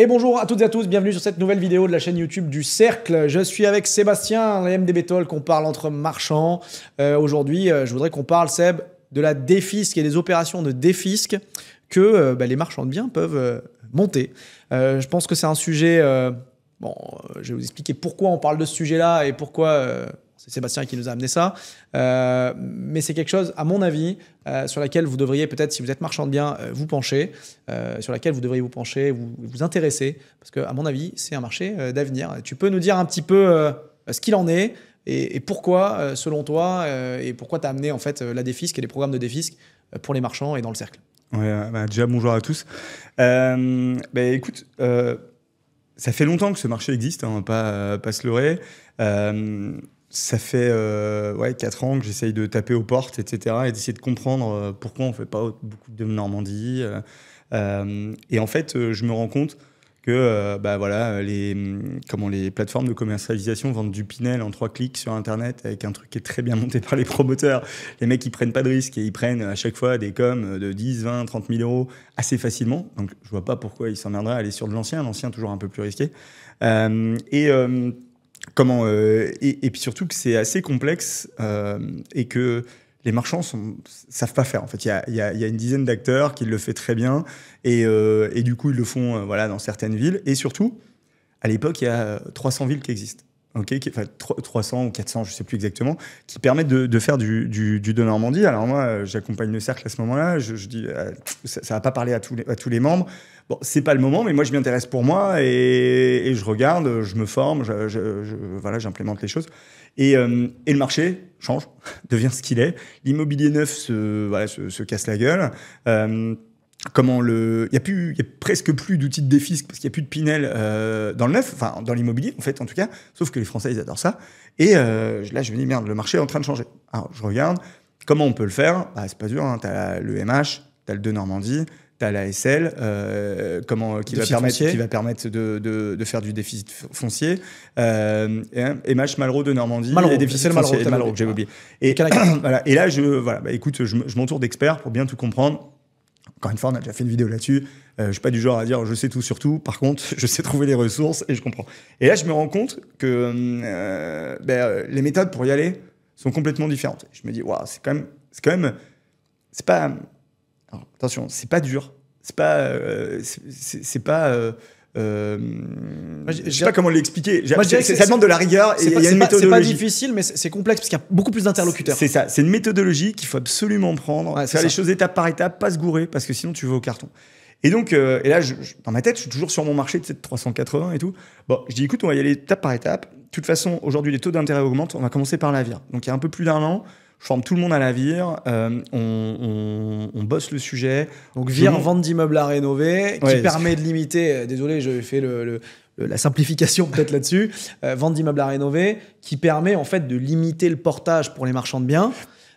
Et bonjour à toutes et à tous, bienvenue sur cette nouvelle vidéo de la chaîne YouTube du Cercle. Je suis avec Sébastien, MDB Talk, on parle entre marchands. Aujourd'hui, je voudrais qu'on parle, Seb, de la défisque et des opérations de défisque que les marchands de biens peuvent monter. Je pense que c'est un sujet... je vais vous expliquer pourquoi on parle de ce sujet-là et pourquoi... c'est Sébastien qui nous a amené ça. Mais c'est quelque chose, à mon avis, sur laquelle vous devriez peut-être, si vous êtes marchand de biens, vous pencher, sur laquelle vous devriez vous pencher, vous intéresser, parce qu'à mon avis, c'est un marché d'avenir. Tu peux nous dire un petit peu ce qu'il en est et pourquoi, selon toi, et pourquoi tu as amené en fait, la défisque et les programmes de défisque pour les marchands et dans le cercle. Ouais, déjà, bonjour à tous. Écoute, ça fait longtemps que ce marché existe, hein, on ne va pas se leurrer. Ça fait 4 ans que j'essaye de taper aux portes, etc. et d'essayer de comprendre pourquoi on ne fait pas beaucoup de Normandie. Et en fait, je me rends compte que les plateformes de commercialisation vendent du Pinel en 3 clics sur Internet avec un truc qui est très bien monté par les promoteurs. Les mecs, ils prennent pas de risques et ils prennent à chaque fois des coms de 10, 20, 30 000 euros assez facilement. Donc, je vois pas pourquoi ils s'emmerderaient à aller sur de l'ancien toujours un peu plus risqué. Et puis surtout que c'est assez complexe et que les marchands savent pas faire. En fait, il y a une dizaine d'acteurs qui le font très bien et du coup ils le font dans certaines villes. Et surtout, à l'époque, il y a 300 villes qui existent. Okay, 300 ou 400, je sais plus exactement, qui permettent de faire du de Normandie. Alors moi, j'accompagne le cercle à ce moment-là. Je dis, ça va pas parler à tous les membres. Bon, c'est pas le moment, mais moi je m'y intéresse pour moi et je regarde, je me forme, j'implémente les choses. Et le marché change, devient ce qu'il est. L'immobilier neuf se casse la gueule. Il y a presque plus d'outils de défisque parce qu'il n'y a plus de Pinel dans le neuf, enfin dans l'immobilier en fait en tout cas, sauf que les Français ils adorent ça. Et là je me dis merde, le marché est en train de changer. Alors je regarde comment on peut le faire. C'est pas dur, hein. T'as le MH, t'as le de Normandie, t'as la SL, qui va permettre de faire du déficit foncier. MH, Malraux de Normandie, Malraux, et déficit foncier, Malraux, j'ai oublié. Et et là écoute, je m'entoure d'experts pour bien tout comprendre. Encore une fois, on a déjà fait une vidéo là-dessus. Je ne suis pas du genre à dire je sais tout sur tout. Par contre, je sais trouver les ressources et je comprends. Et là, je me rends compte que les méthodes pour y aller sont complètement différentes. Je me dis, waouh, c'est quand même, c'est pas. Alors, attention, c'est pas dur. C'est pas. Je sais pas comment l'expliquer. Ça demande de la rigueur et il y a une méthodologie. C'est pas difficile, mais c'est complexe parce qu'il y a beaucoup plus d'interlocuteurs. C'est ça. C'est une méthodologie qu'il faut absolument prendre. Faire les choses étape par étape, pas se gourer parce que sinon tu vas au carton. Et donc, et là, dans ma tête, je suis toujours sur mon marché de 380 et tout. Bon, je dis écoute, on va y aller étape par étape. De toute façon, aujourd'hui, les taux d'intérêt augmentent. On va commencer par la vire. Donc, il y a un peu plus d'1 an. Je forme tout le monde à la vire, on bosse le sujet. Donc vire, vente d'immeubles à rénover, qui permet de limiter, désolé, je fais la simplification peut-être là-dessus, vente d'immeubles à rénover, qui permet en fait de limiter le portage pour les marchands de biens,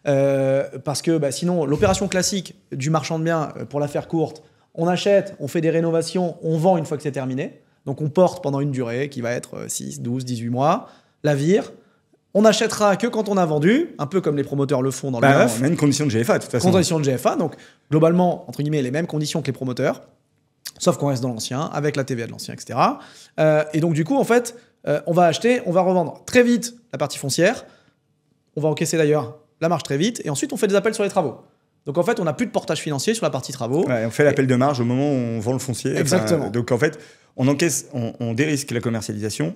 parce que sinon l'opération classique du marchand de biens, pour la faire courte, on achète, on fait des rénovations, on vend une fois que c'est terminé, donc on porte pendant une durée qui va être 6, 12, 18 mois, la vire. On n'achètera que quand on a vendu, un peu comme les promoteurs le font dans le neuf. On a une condition de GFA, de toute façon. Condition de GFA, donc globalement, entre guillemets, les mêmes conditions que les promoteurs, sauf qu'on reste dans l'ancien, avec la TVA de l'ancien, etc. Et donc, du coup, en fait, on va acheter, on va revendre très vite la partie foncière. On va encaisser d'ailleurs la marge très vite. Et ensuite, on fait des appels sur les travaux. Donc, en fait, on n'a plus de portage financier sur la partie travaux. Ouais, on fait l'appel de marge au moment où on vend le foncier. Exactement. Donc, en fait, on encaisse, on dérisque la commercialisation.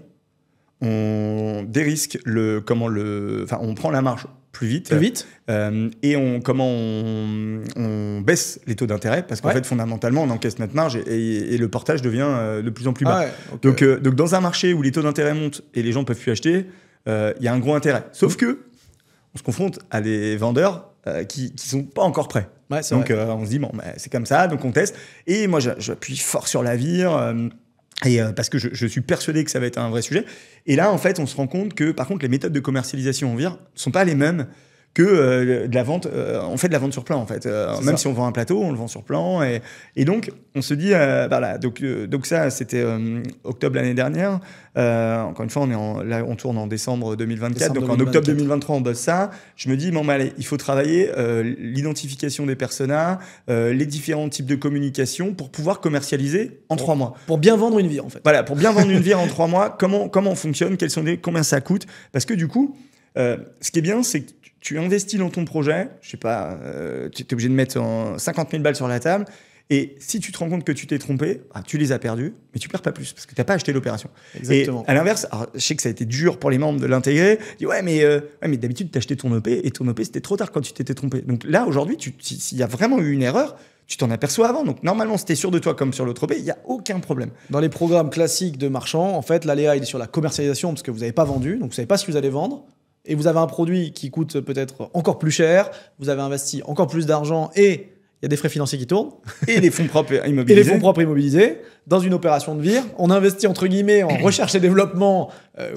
On dérisque on prend la marge plus vite. Et on baisse les taux d'intérêt parce qu'en fait, fondamentalement, on encaisse notre marge et le portage devient de plus en plus bas. Donc, dans un marché où les taux d'intérêt montent et les gens ne peuvent plus acheter, il y a un gros intérêt. Sauf que on se confronte à des vendeurs qui ne sont pas encore prêts. Donc, on se dit, bon, c'est comme ça, donc on teste. Et moi, j'appuie fort sur la vire. Parce que je suis persuadé que ça va être un vrai sujet. Et là, en fait, on se rend compte que, par contre, les méthodes de commercialisation en vire ne sont pas les mêmes que de la vente. On fait de la vente sur plan en fait. Même ça. si on vend un plateau, on le vend sur plan. Et donc on se dit, voilà. Donc ça, c'était octobre l'année dernière. Encore une fois, là, on tourne en décembre 2024. Donc en octobre 2023, on bosse ça. Je me dis, bon, allez, il faut travailler l'identification des personas, les différents types de communication pour pouvoir commercialiser en 3 mois. Pour bien vendre une vire, en fait. Voilà, pour bien vendre une vire en 3 mois, comment on fonctionne, combien ça coûte. Parce que du coup, ce qui est bien, c'est que tu investis dans ton projet, je sais pas, tu es obligé de mettre 50 000 balles sur la table. Et si tu te rends compte que tu t'es trompé, tu les as perdus, mais tu perds pas plus parce que tu n'as pas acheté l'opération. Exactement. Et à l'inverse, je sais que ça a été dur pour les membres de l'intégrer. Dis mais d'habitude, tu as acheté ton OP et ton OP, c'était trop tard quand tu t'étais trompé. Donc là, aujourd'hui, s'il y a vraiment eu une erreur, tu t'en aperçois avant. Donc normalement, si tu es sûr de toi comme sur l'autre OP, il n'y a aucun problème. Dans les programmes classiques de marchands, en fait, l'aléa, il est sur la commercialisation parce que vous n'avez pas vendu, donc vous ne savez pas si vous allez vendre. Et vous avez un produit qui coûte peut-être encore plus cher, vous avez investi encore plus d'argent et il y a des frais financiers qui tournent. Et des fonds propres immobilisés. Et les fonds propres immobilisés. Dans une opération de vire, on investit entre guillemets en recherche et développement,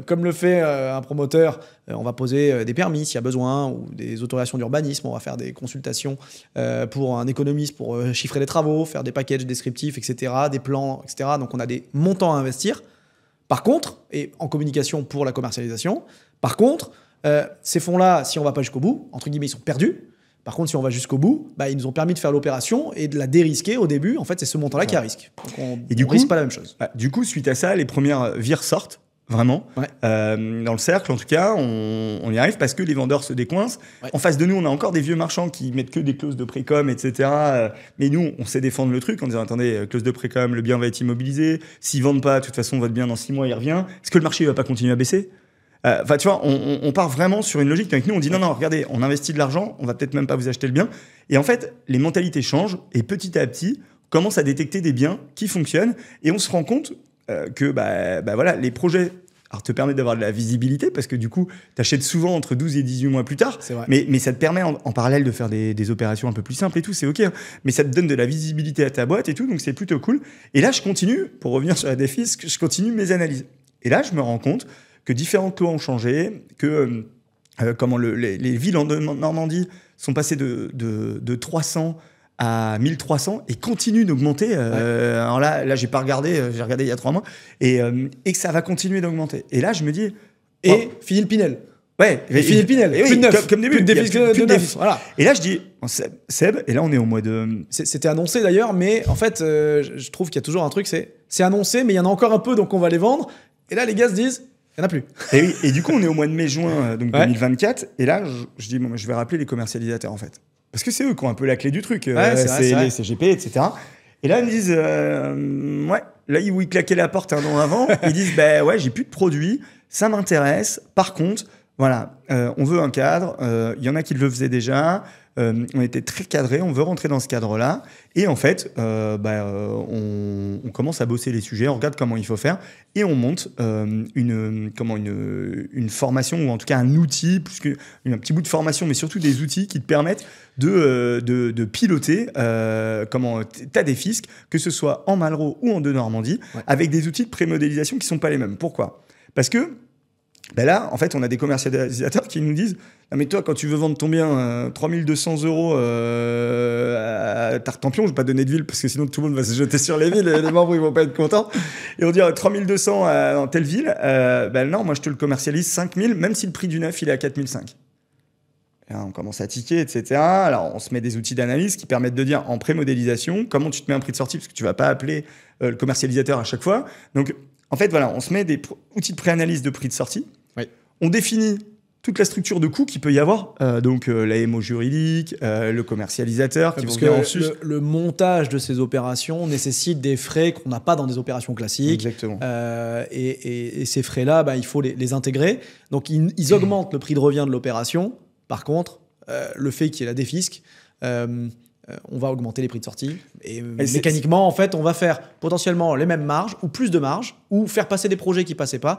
comme le fait un promoteur. On va poser des permis s'il y a besoin, ou des autorisations d'urbanisme. On va faire des consultations pour un économiste pour chiffrer les travaux, faire des packages descriptifs, etc., des plans, etc. Donc on a des montants à investir. Par contre, et en communication pour la commercialisation, par contre, ces fonds-là, si on ne va pas jusqu'au bout, entre guillemets, ils sont perdus. Par contre, si on va jusqu'au bout, ils nous ont permis de faire l'opération et de la dérisquer au début. En fait, c'est ce montant-là qui est à risque. Donc, on ne risque pas la même chose. Du coup, suite à ça, les premières vires sortent, vraiment. Ouais. Dans le cercle, en tout cas, on y arrive parce que les vendeurs se décoincent. Ouais. En face de nous, on a encore des vieux marchands qui mettent que des clauses de précom, etc. Mais nous, on sait défendre le truc en disant, attendez, clause de précom, le bien va être immobilisé. S'ils ne vendent pas, de toute façon, votre bien, dans 6 mois, il revient. Est-ce que le marché ne va pas continuer à baisser ? Enfin, tu vois, on part vraiment sur une logique. Avec nous, on dit non, regardez, on investit de l'argent, on va peut-être même pas vous acheter le bien. Et en fait, les mentalités changent et petit à petit, on commence à détecter des biens qui fonctionnent et on se rend compte que voilà, les projets te permettent d'avoir de la visibilité parce que du coup, tu achètes souvent entre 12 et 18 mois plus tard. C'est vrai. Mais ça te permet en parallèle de faire des opérations un peu plus simples et tout, c'est OK. Hein. Mais ça te donne de la visibilité à ta boîte et tout, donc c'est plutôt cool. Et là, je continue, pour revenir sur la défisque, je continue mes analyses. Et là, je me rends compte que différentes lois ont changé, que comment les villes en Normandie sont passées de 300 à 1300 et continuent d'augmenter. Alors là, j'ai pas regardé, j'ai regardé il y a 3 mois, et que ça va continuer d'augmenter. Et là, je me dis... Et Philippe Pinel. Ouais, Philippe Pinel, plus de neuf. Comme début, plus de défis que de neuf. Voilà. Et là, je dis, Seb, et là, on est au mois de... C'était annoncé d'ailleurs, mais en fait, je trouve qu'il y a toujours un truc, c'est annoncé, mais il y en a encore un peu, donc on va les vendre. Et là, les gars se disent... Il n'y en a plus. Et du coup, on est au mois de mai-juin 2024. Et là, je dis, je vais rappeler les commercialisateurs, en fait. Parce que c'est eux qui ont un peu la clé du truc. C'est les CGP, etc. Et là, ils me disent, là, ils claquaient la porte un an avant. Ils disent, j'ai plus de produits, ça m'intéresse. Par contre, voilà, on veut un cadre. Il y en a qui le faisaient déjà. On était très cadré, on veut rentrer dans ce cadre-là. Et en fait, on commence à bosser les sujets, on regarde comment il faut faire et on monte une formation, ou en tout cas un outil, plus qu'un petit bout de formation, mais surtout des outils qui te permettent de piloter ta défisque, que ce soit en Malraux ou en Normandie, avec des outils de pré-modélisation qui ne sont pas les mêmes. Pourquoi ? Parce que là, en fait, on a des commercialisateurs qui nous disent « Non mais toi, quand tu veux vendre ton bien 3200 € à Tartampion, je ne vais pas donner de ville parce que sinon tout le monde va se jeter sur les villes et les membres ils vont pas être contents. Et on dit 3200 dans telle ville, non, moi je te le commercialise 5000, même si le prix du neuf il est à 4005. » Et là, on commence à tiquer, etc. Alors on se met des outils d'analyse qui permettent de dire en pré-modélisation comment tu te mets un prix de sortie parce que tu ne vas pas appeler le commercialisateur à chaque fois. Donc en fait, voilà, on se met des outils de pré-analyse de prix de sortie. Oui. On définit toute la structure de coûts qu'il peut y avoir, donc la MO juridique, le commercialisateur qui vont venir en sus. Le montage de ces opérations nécessite des frais qu'on n'a pas dans des opérations classiques. Exactement. Et ces frais-là, il faut les intégrer. Donc ils augmentent le prix de revient de l'opération. Par contre, le fait qu'il y ait la défisque, on va augmenter les prix de sortie. Et mécaniquement, en fait, on va faire potentiellement les mêmes marges ou plus de marges ou faire passer des projets qui ne passaient pas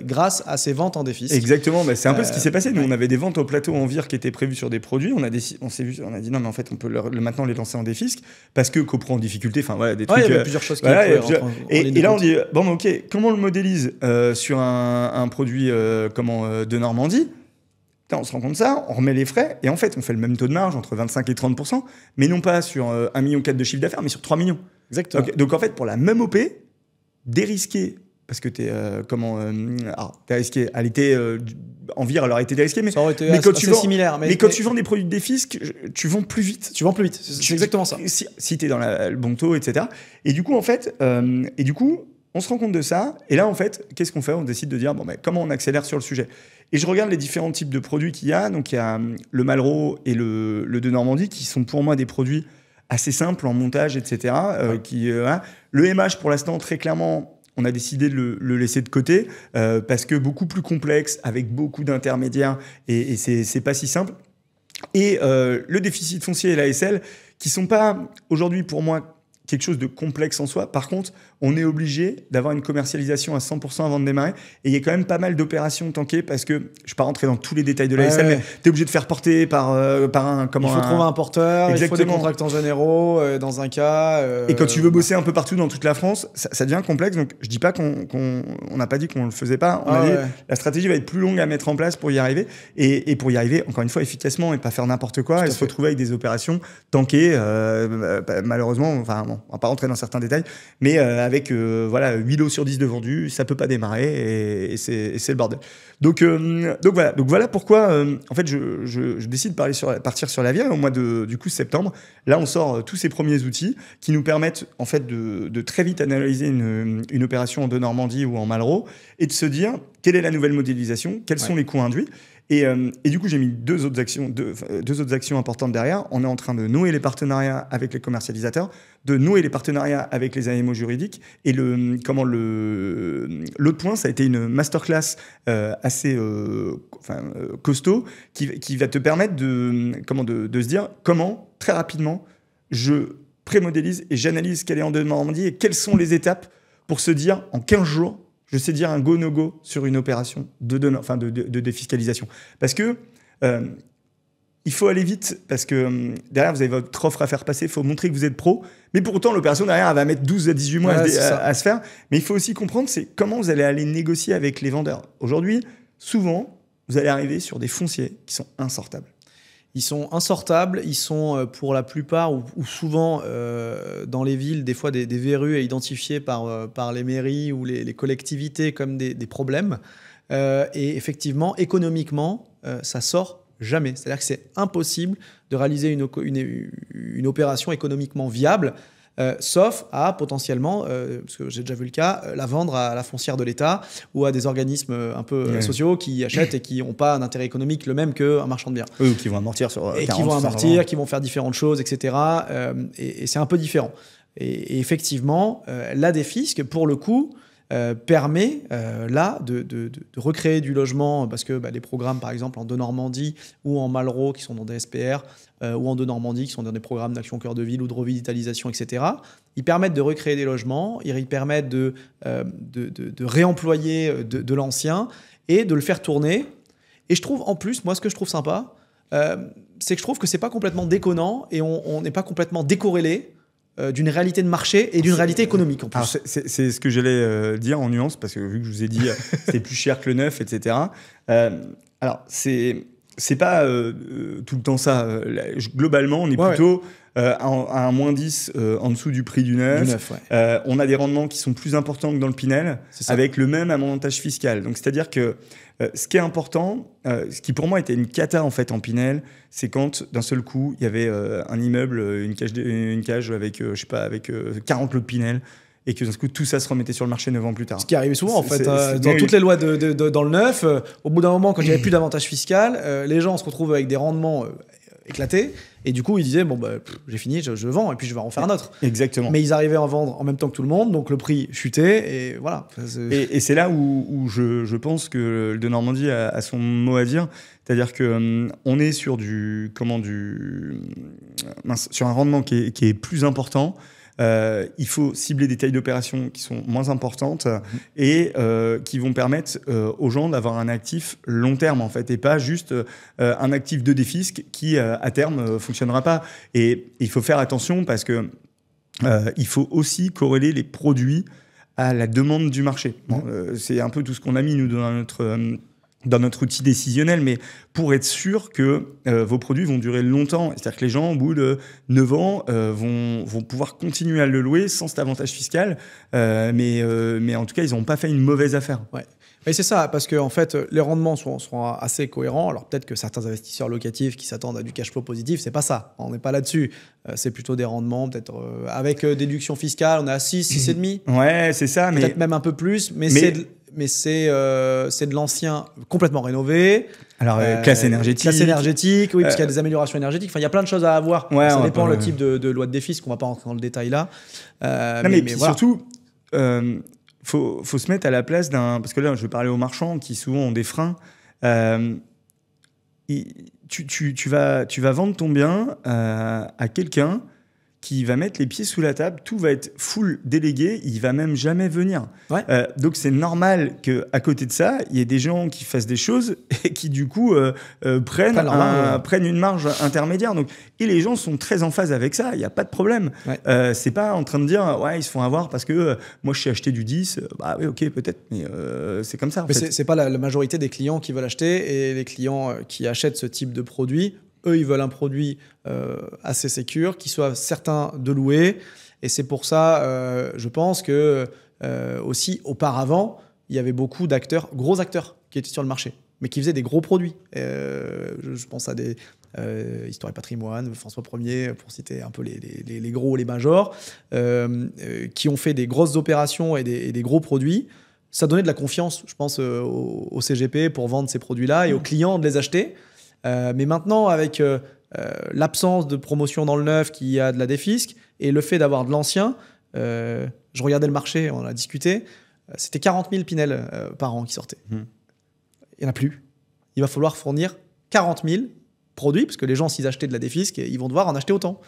grâce à ces ventes en défisque. Exactement, c'est un peu ce qui s'est passé. Nous, on avait des ventes au plateau en vire qui étaient prévues sur des produits. On a dit non, mais en fait, on peut maintenant les lancer en défisque parce que copro en difficulté, enfin voilà, des trucs. Il y avait plusieurs choses qui et là, on dit ok, comment on le modélise sur un produit de Normandie ? putain, on se rend compte de ça, on remet les frais, et en fait, on fait le même taux de marge, entre 25 et 30%, mais non pas sur 1,4 million de chiffre d'affaires, mais sur 3 millions. Exactement. Donc en fait, pour la même OP, dérisqué, parce que t'es risqué, elle était en vire, elle aurait été dérisquée, mais ça aurait été mais assez similaire. Mais quand tu vends des produits de défisque, tu vends plus vite. Tu vends plus vite, c'est exactement ça. Si t'es dans le bon taux, etc. Et du coup, en fait, on se rend compte de ça. Et là, en fait, qu'est-ce qu'on fait? On décide de dire, bon, mais comment on accélère sur le sujet? Et je regarde les différents types de produits qu'il y a. Donc, il y a le Malraux et le de Normandie, qui sont pour moi des produits assez simples en montage, etc. Le MH, pour l'instant, très clairement, on a décidé de le laisser de côté parce que beaucoup plus complexe, avec beaucoup d'intermédiaires, et c'est pas si simple. Et le déficit foncier et l'ASL, qui sont pas aujourd'hui pour moi quelque chose de complexe en soi. Par contre, on est obligé d'avoir une commercialisation à 100% avant de démarrer. Et il y a quand même pas mal d'opérations tankées parce que, je ne vais pas rentrer dans tous les détails de l'ASL, mais tu es obligé de faire porter par un... Il faut trouver un porteur, Exactement. Il faut des contractants généraux dans un cas. Et quand tu veux bosser un peu partout dans toute la France, ça devient complexe. Donc, je ne dis pas on n'a pas dit qu'on ne le faisait pas. On a dit la stratégie va être plus longue à mettre en place pour y arriver. Et pour y arriver, encore une fois, efficacement et pas faire n'importe quoi et se retrouver avec des opérations tankées, malheureusement, enfin, bon, on va pas rentrer dans certains détails, mais avec 8 lots sur 10 de vendus, ça peut pas démarrer et c'est le bordel. Donc voilà pourquoi en fait je décide de partir sur la via au mois de septembre. Là, on sort tous ces premiers outils qui nous permettent en fait de très vite analyser une opération en de Normandie ou en Malraux et de se dire quelle est la nouvelle modélisation, quels sont les coûts induits. Et du coup, j'ai mis deux autres actions importantes derrière. On est en train de nouer les partenariats avec les commercialisateurs, de nouer les partenariats avec les AMO juridiques. Et l'autre point, ça a été une masterclass assez costaud qui va te permettre de se dire comment, très rapidement, je pré-modélise et j'analyse quelle est en Normandie et quelles sont les étapes pour se dire en 15 jours, je sais dire un go-no-go sur une opération de défiscalisation. Parce que il faut aller vite, parce que derrière, vous avez votre offre à faire passer, il faut montrer que vous êtes pro, mais pour autant, l'opération derrière, elle va mettre 12 à 18 mois à se faire. Mais il faut aussi comprendre, c'est comment vous allez aller négocier avec les vendeurs. Aujourd'hui, souvent, vous allez arriver sur des fonciers qui sont insortables. Ils sont insortables, ils sont pour la plupart ou souvent dans les villes, des fois des verrues à identifier par les mairies ou les collectivités comme des problèmes. Et effectivement, économiquement, ça sort jamais. C'est-à-dire que c'est impossible de réaliser une opération économiquement viable. Sauf à potentiellement, parce que j'ai déjà vu le cas, la vendre à la foncière de l'État ou à des organismes un peu sociaux qui achètent et qui n'ont pas un intérêt économique le même qu'un marchand de biens. Ou qui vont amortir sur 40, qui vont amortir, qui vont faire différentes choses, etc. Et c'est un peu différent. Et effectivement, la défisque, pour le coup, permet là de recréer du logement parce que les programmes, par exemple, en de Normandie ou en Malraux, qui sont dans des SPR, ou en de Normandie, qui sont dans des programmes d'action cœur de ville ou de revitalisation, etc., ils permettent de recréer des logements, ils permettent de réemployer de l'ancien et de le faire tourner. Et je trouve, en plus, moi, ce que je trouve sympa, c'est que je trouve que c'est pas complètement déconnant et on n'est pas complètement décorrélé d'une réalité de marché et d'une réalité économique en plus. C'est ce que j'allais dire en nuance, parce que vu que je vous ai dit c'est plus cher que le neuf, etc. Alors, c'est pas tout le temps ça. Globalement, on est plutôt à un moins 10 en dessous du prix du neuf. On a des rendements qui sont plus importants que dans le Pinel, avec le même avantage fiscal. Donc, c'est-à-dire que ce qui est important, ce qui pour moi était une cata en fait en Pinel, c'est quand d'un seul coup, il y avait un immeuble, une cage avec, avec 40 lots de Pinel, et que d'un coup tout ça se remettait sur le marché 9 ans plus tard. Ce qui arrivait souvent en fait, dans toutes les lois dans le neuf, au bout d'un moment, quand il n'y avait plus d'avantage fiscal, les gens se retrouvent avec des rendements éclatés, et du coup ils disaient j'ai fini, je vends et puis je vais en faire un autre. Exactement. Mais ils arrivaient à vendre en même temps que tout le monde, donc le prix chutait et voilà. Et c'est là où je pense que le de Normandie a son mot à dire, c'est-à-dire que on est sur sur un rendement qui est plus important. Il faut cibler des tailles d'opération qui sont moins importantes et qui vont permettre aux gens d'avoir un actif long terme en fait, et pas juste un actif de défisque qui à terme fonctionnera pas. Et il faut faire attention parce que il faut aussi corréler les produits à la demande du marché. Bon, c'est un peu tout ce qu'on a mis nous dans dans notre outil décisionnel, mais pour être sûr que vos produits vont durer longtemps. C'est-à-dire que les gens, au bout de 9 ans, vont pouvoir continuer à le louer sans cet avantage fiscal. Mais en tout cas, ils n'ont pas fait une mauvaise affaire. Ouais. Mais c'est ça, parce que en fait, les rendements seront assez cohérents. Alors peut-être que certains investisseurs locatifs qui s'attendent à du cash flow positif, c'est pas ça. On n'est pas là-dessus. C'est plutôt des rendements, peut-être avec déduction fiscale, on est à 6, 6,5. Ouais, c'est ça. Peut-être même un peu plus, mais c'est de l'ancien complètement rénové. Alors, classe énergétique. Classe énergétique, oui, parce qu'il y a des améliorations énergétiques. Enfin, il y a plein de choses à avoir. Ouais, ça dépend le type de loi de défi, qu'on va pas rentrer dans le détail là. Non, mais voilà. Surtout, faut se mettre à la place d'un... Parce que là, je vais parler aux marchands qui souvent ont des freins. Tu vas vendre ton bien à quelqu'un qui va mettre les pieds sous la table, tout va être full délégué, il va même jamais venir. Ouais. Donc c'est normal qu'à côté de ça, il y ait des gens qui fassent des choses et qui du coup prennent une marge intermédiaire. Donc, et les gens sont très en phase avec ça, il n'y a pas de problème. Ouais. C'est pas en train de dire ouais, ils se font avoir parce que moi je sais acheter du 10, bah oui ok peut-être, mais c'est comme ça. Mais c'est pas la majorité des clients qui veulent acheter, et les clients qui achètent ce type de produit, eux, ils veulent un produit assez sécure, qui soit certain de louer. Et c'est pour ça, je pense que aussi, auparavant, il y avait beaucoup d'acteurs, gros acteurs, qui étaient sur le marché, mais qui faisaient des gros produits. Je pense à des Histoire et Patrimoine, François 1er, pour citer un peu les gros, les majors, qui ont fait des grosses opérations et des gros produits. Ça donnait de la confiance, je pense, au CGP pour vendre ces produits-là et aux clients de les acheter. Mais maintenant, avec l'absence de promotion dans le neuf qui a de la défisque et le fait d'avoir de l'ancien, je regardais le marché, on en a discuté, c'était 40 000 Pinel par an qui sortaient. Il n'y en a plus. Il va falloir fournir 40 000 produits, parce que les gens, s'ils achetaient de la défisque, ils vont devoir en acheter autant.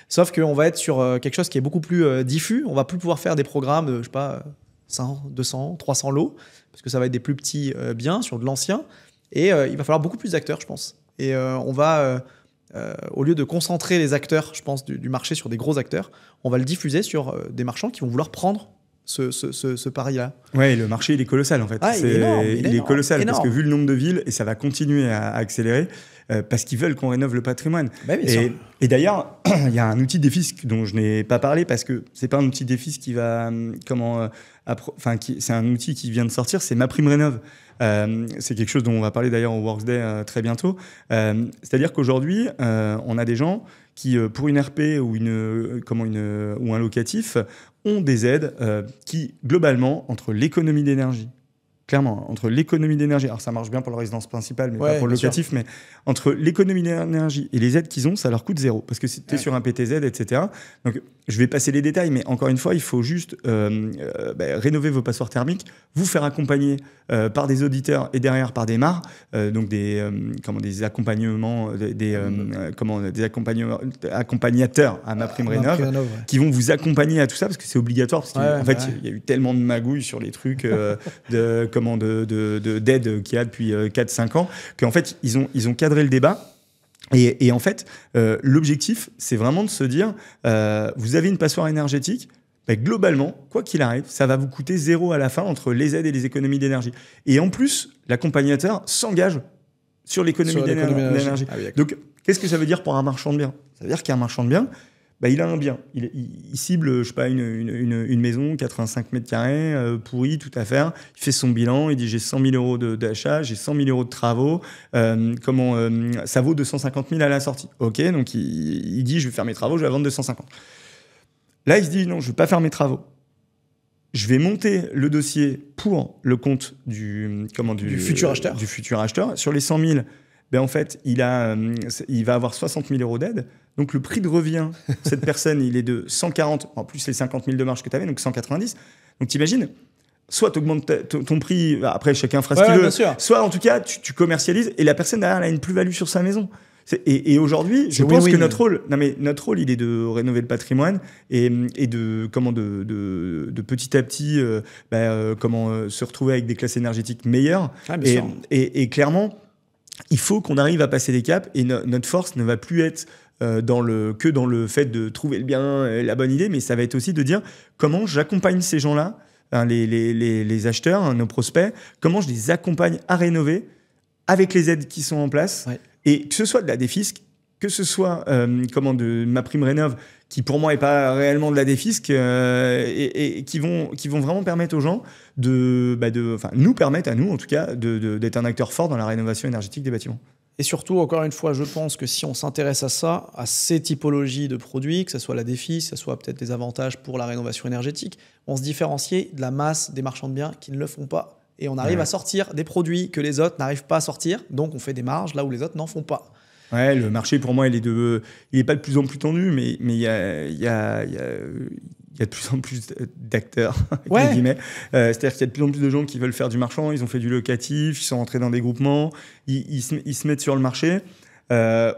Sauf qu'on va être sur quelque chose qui est beaucoup plus diffus. On ne va plus pouvoir faire des programmes de, je sais pas, 100, 200, 300 lots, parce que ça va être des plus petits biens sur de l'ancien. Et il va falloir beaucoup plus d'acteurs, je pense. Et on va, au lieu de concentrer les acteurs, je pense, du marché sur des gros acteurs, on va le diffuser sur des marchands qui vont vouloir prendre ce pari-là. Ouais, le marché, il est colossal, en fait. Ah, il est colossal, énorme. parce que vu le nombre de villes, et ça va continuer à accélérer, parce qu'ils veulent qu'on rénove le patrimoine. Bah, bien sûr. Et d'ailleurs, il y a un outil défisque dont je n'ai pas parlé, parce que c'est pas un outil défisque qui va... c'est un outil qui vient de sortir, c'est MaPrimeRénov'. C'est quelque chose dont on va parler d'ailleurs au Worksday très bientôt. C'est-à-dire qu'aujourd'hui, on a des gens qui, pour une RP ou un locatif, ont des aides qui, globalement, entre l'économie d'énergie, clairement, entre l'économie d'énergie, alors ça marche bien pour la résidence principale, mais pas pour le locatif, mais entre l'économie d'énergie et les aides qu'ils ont, ça leur coûte zéro, parce que c'était sur un PTZ, etc. Donc, je vais passer les détails, mais encore une fois, il faut juste rénover vos passoires thermiques, vous faire accompagner par des auditeurs et derrière par des MAR, donc des accompagnements, des accompagnateurs à MaPrimeRénov', qui vont vous accompagner à tout ça, parce que c'est obligatoire, parce qu'en fait, il y a eu tellement de magouilles sur les trucs d'aide qu'il y a depuis 4-5 ans, qu'en fait, ils ont cadré le débat. Et en fait, l'objectif, c'est vraiment de se dire, vous avez une passoire énergétique, globalement, quoi qu'il arrive, ça va vous coûter zéro à la fin entre les aides et les économies d'énergie. Et en plus, l'accompagnateur s'engage sur l'économie d'énergie. Ah oui, donc, qu'est-ce que ça veut dire pour un marchand de biens ? Ça veut dire qu'un marchand de biens, il a un bien. Il cible, je sais pas, une maison, 85 mètres carrés, pourrie, tout à faire. Il fait son bilan, il dit j'ai 100 000 euros d'achat, j'ai 100 000 euros de travaux. Ça vaut 250 000 à la sortie. Ok, donc il dit je vais faire mes travaux, je vais vendre 250. Là, il se dit non, je vais pas faire mes travaux. Je vais monter le dossier pour le compte du futur acheteur. Du futur acheteur. Sur les 100 000, en fait, il va avoir 60 000 euros d'aide. Donc, le prix de revient, cette personne, il est de 140, en plus les 50 000 de marge que tu avais, donc 190. Donc, t'imagines, soit tu augmentes ton prix, après, chacun fera ce qu'il veut, soit en tout cas, tu commercialises et la personne derrière, elle a une plus-value sur sa maison. Et aujourd'hui, je pense que notre rôle, il est de rénover le patrimoine et de petit à petit se retrouver avec des classes énergétiques meilleures. Ah, et clairement, il faut qu'on arrive à passer des caps et notre force ne va plus être dans le fait de trouver le bien, la bonne idée, mais ça va être aussi de dire comment j'accompagne ces gens-là, les acheteurs, nos prospects, comment je les accompagne à rénover avec les aides qui sont en place, Ouais. et que ce soit de la défisque, que ce soit de ma prime rénov, qui pour moi n'est pas réellement de la défisque, et qui vont vraiment permettre aux gens nous permettre à nous, en tout cas, d'être un acteur fort dans la rénovation énergétique des bâtiments. Et surtout, encore une fois, je pense que si on s'intéresse à ça, à ces typologies de produits, que ce soit la défisque, que ce soit peut-être des avantages pour la rénovation énergétique, on se différencie de la masse des marchands de biens qui ne le font pas. Et on arrive à sortir des produits que les autres n'arrivent pas à sortir, donc on fait des marges là où les autres n'en font pas. Ouais, le marché, pour moi, il est pas de plus en plus tendu, mais il y a de plus en plus d'acteurs, entre guillemets. C'est-à-dire qu'il y a de plus en plus de gens qui veulent faire du marchand, ils ont fait du locatif, ils sont rentrés dans des groupements, ils se mettent sur le marché.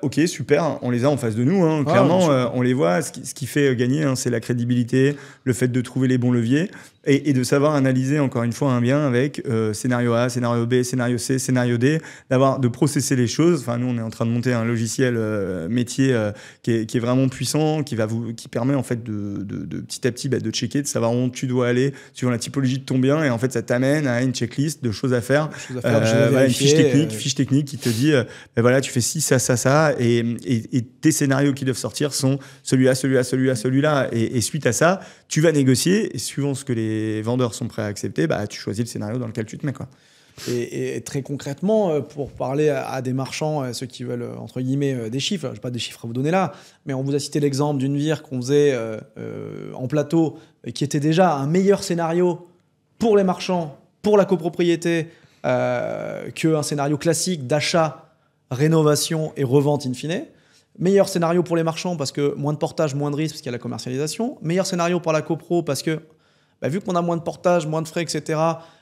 Ok, super, on les a en face de nous, hein, clairement, on les voit. Ce qui fait gagner, hein, c'est la crédibilité, le fait de trouver les bons leviers et de savoir analyser, encore une fois, un bien avec scénario A, scénario B, scénario C, scénario D, de processer les choses. Enfin, nous, on est en train de monter un logiciel métier qui est vraiment puissant, qui permet en fait de petit à petit de checker, de savoir où tu dois aller suivant la typologie de ton bien, et en fait, ça t'amène à une checklist de choses à faire, une fiche technique qui te dit, voilà, tu fais ci, ça, et tes scénarios qui doivent sortir sont celui-là. Et suite à ça, tu vas négocier, et suivant ce que les vendeurs sont prêts à accepter, tu choisis le scénario dans lequel tu te mets, quoi. Et très concrètement, pour parler à des marchands, ceux qui veulent, entre guillemets, des chiffres, je n'ai pas des chiffres à vous donner là, mais on vous a cité l'exemple d'une vire qu'on faisait en plateau, qui était déjà un meilleur scénario pour les marchands, pour la copropriété, qu'un scénario classique d'achat, rénovation et revente in fine. Meilleur scénario pour les marchands parce que moins de portage, moins de risques parce qu'il y a la commercialisation. Meilleur scénario pour la copro parce que vu qu'on a moins de portage, moins de frais, etc.,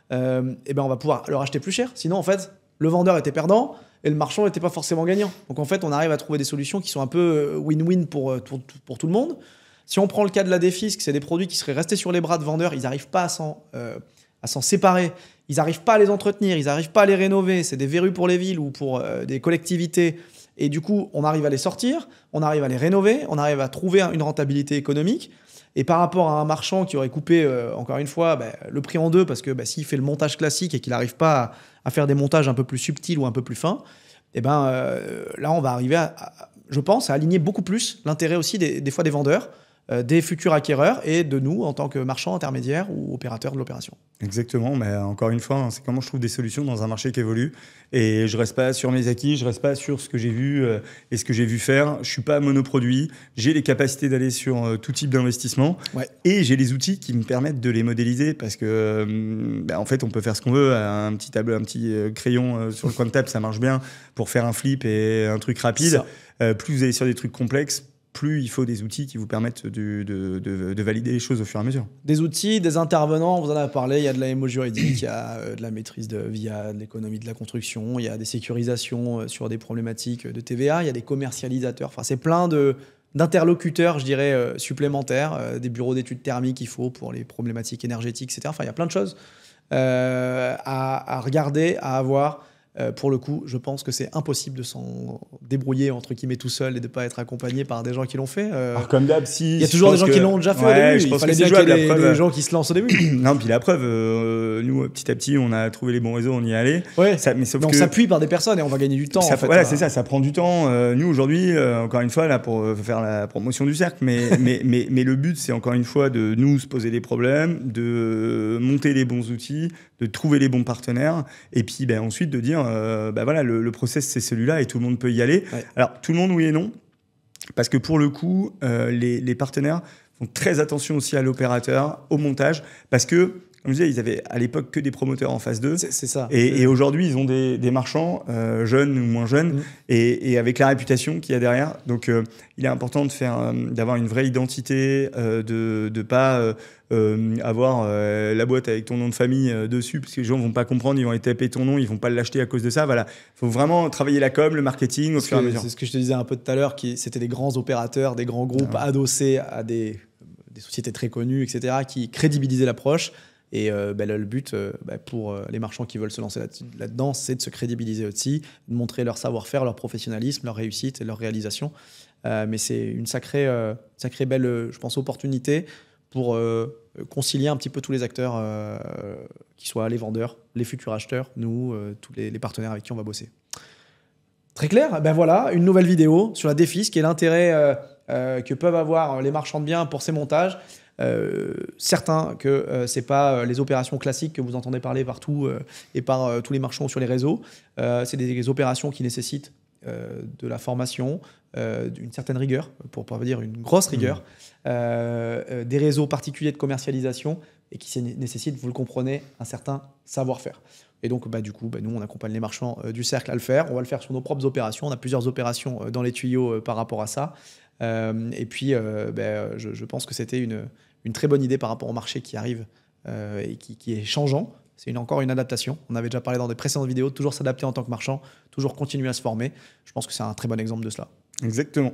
on va pouvoir leur acheter plus cher. Sinon, en fait, le vendeur était perdant et le marchand n'était pas forcément gagnant. Donc, en fait, on arrive à trouver des solutions qui sont un peu win-win pour tout le monde. Si on prend le cas de la défisque, c'est des produits qui seraient restés sur les bras de vendeurs. Ils n'arrivent pas à s'en séparer. Ils n'arrivent pas à les entretenir. Ils n'arrivent pas à les rénover. C'est des verrues pour les villes ou pour des collectivités. Et du coup, on arrive à les sortir, on arrive à les rénover, on arrive à trouver une rentabilité économique. Et par rapport à un marchand qui aurait coupé, encore une fois, le prix en deux, parce que s'il fait le montage classique et qu'il n'arrive pas à faire des montages un peu plus subtils ou un peu plus fins, là, on va arriver je pense, à aligner beaucoup plus l'intérêt aussi des fois des vendeurs, des futurs acquéreurs et de nous en tant que marchands, intermédiaires ou opérateurs de l'opération. Exactement, mais encore une fois, c'est comment je trouve des solutions dans un marché qui évolue. Et je reste pas sur mes acquis, je reste pas sur ce que j'ai vu et ce que j'ai vu faire. Je suis pas monoproduit, j'ai les capacités d'aller sur tout type d'investissement, et j'ai les outils qui me permettent de les modéliser parce que en fait, on peut faire ce qu'on veut. Un petit tableau, un petit crayon sur le coin de table, ça marche bien pour faire un flip et un truc rapide. Plus vous allez sur des trucs complexes, plus il faut des outils qui vous permettent de valider les choses au fur et à mesure. Des outils, des intervenants, vous en avez parlé, il y a de la MO juridique, il y a de la maîtrise via de l'économie de la construction, il y a des sécurisations sur des problématiques de TVA, il y a des commercialisateurs, enfin c'est plein d'interlocuteurs, je dirais, supplémentaires, des bureaux d'études thermiques qu'il faut pour les problématiques énergétiques, etc. Enfin, il y a plein de choses à regarder, à avoir. Pour le coup, je pense que c'est impossible de s'en débrouiller entre guillemets tout seul et de ne pas être accompagné par des gens qui l'ont fait. Alors comme d'hab, il y a toujours des gens qui l'ont déjà fait au début. Il fallait bien qu'il y ait des gens qui se lancent au début. Non, puis la preuve, nous, petit à petit, on a trouvé les bons réseaux, on y est allé. Ouais. Mais on s'appuie par des personnes et on va gagner du temps. Voilà, c'est ça, ça prend du temps. Nous, aujourd'hui, encore une fois, là, pour faire la promotion du cercle, mais le but, c'est encore une fois de nous se poser des problèmes, de monter les bons outils, de trouver les bons partenaires, et puis ensuite de dire voilà, le process c'est celui-là et tout le monde peut y aller. Alors tout le monde, oui et non, parce que pour le coup les partenaires font très attention aussi à l'opérateur, au montage, parce que comme je disais, ils avaient à l'époque que des promoteurs en phase 2. C'est ça. Et aujourd'hui, ils ont des marchands, jeunes ou moins jeunes, et avec la réputation qu'il y a derrière. Donc, il est important d'avoir une vraie identité, de ne pas avoir la boîte avec ton nom de famille dessus, parce que les gens ne vont pas comprendre, ils vont aller taper ton nom, ils ne vont pas l'acheter à cause de ça. Voilà. Il faut vraiment travailler la com, le marketing au fur et à mesure. C'est ce que je te disais un peu tout à l'heure, c'était des grands opérateurs, des grands groupes adossés à des sociétés très connues, etc., qui crédibilisaient l'approche. Et le but pour les marchands qui veulent se lancer là-dedans, c'est de se crédibiliser aussi, de montrer leur savoir-faire, leur professionnalisme, leur réussite et leur réalisation. Mais c'est une sacrée belle, je pense, opportunité pour concilier un petit peu tous les acteurs, qui soient les vendeurs, les futurs acheteurs, nous, tous les partenaires avec qui on va bosser. Très clair. Ben voilà, une nouvelle vidéo sur la défisque et l'intérêt que peuvent avoir les marchands de biens pour ces montages. Certain que c'est pas les opérations classiques que vous entendez parler partout et par tous les marchands sur les réseaux. C'est des opérations qui nécessitent de la formation, d'une certaine rigueur, pour pas dire une grosse rigueur, des réseaux particuliers de commercialisation et qui nécessitent, vous le comprenez, un certain savoir-faire. Et donc, du coup, nous, on accompagne les marchands du cercle à le faire. On va le faire sur nos propres opérations. On a plusieurs opérations dans les tuyaux par rapport à ça. Et puis, je pense que c'était une très bonne idée par rapport au marché qui arrive et qui est changeant. C'est encore une adaptation. On avait déjà parlé dans des précédentes vidéos, toujours s'adapter en tant que marchand, toujours continuer à se former. Je pense que c'est un très bon exemple de cela. Exactement.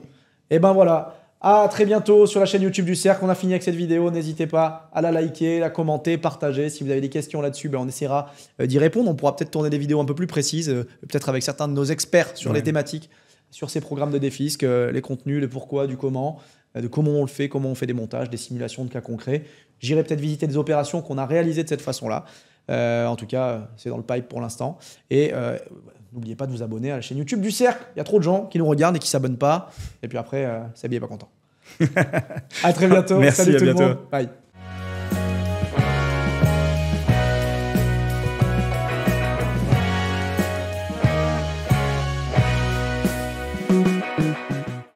Et ben voilà, à très bientôt sur la chaîne YouTube du Cercle. On a fini avec cette vidéo. N'hésitez pas à la liker, la commenter, partager. Si vous avez des questions là-dessus, on essaiera d'y répondre. On pourra peut-être tourner des vidéos un peu plus précises, peut-être avec certains de nos experts sur les thématiques, sur ces programmes de défisque, les contenus, le pourquoi, du comment, de comment on le fait, comment on fait des montages, des simulations de cas concrets. J'irai peut-être visiter des opérations qu'on a réalisées de cette façon-là. En tout cas, c'est dans le pipe pour l'instant. Et n'oubliez pas de vous abonner à la chaîne YouTube du Cercle. Il y a trop de gens qui nous regardent et qui ne s'abonnent pas. Et puis après, Sabi n'est pas content. À très bientôt. Merci, Salut à tout bientôt. le monde. Bye.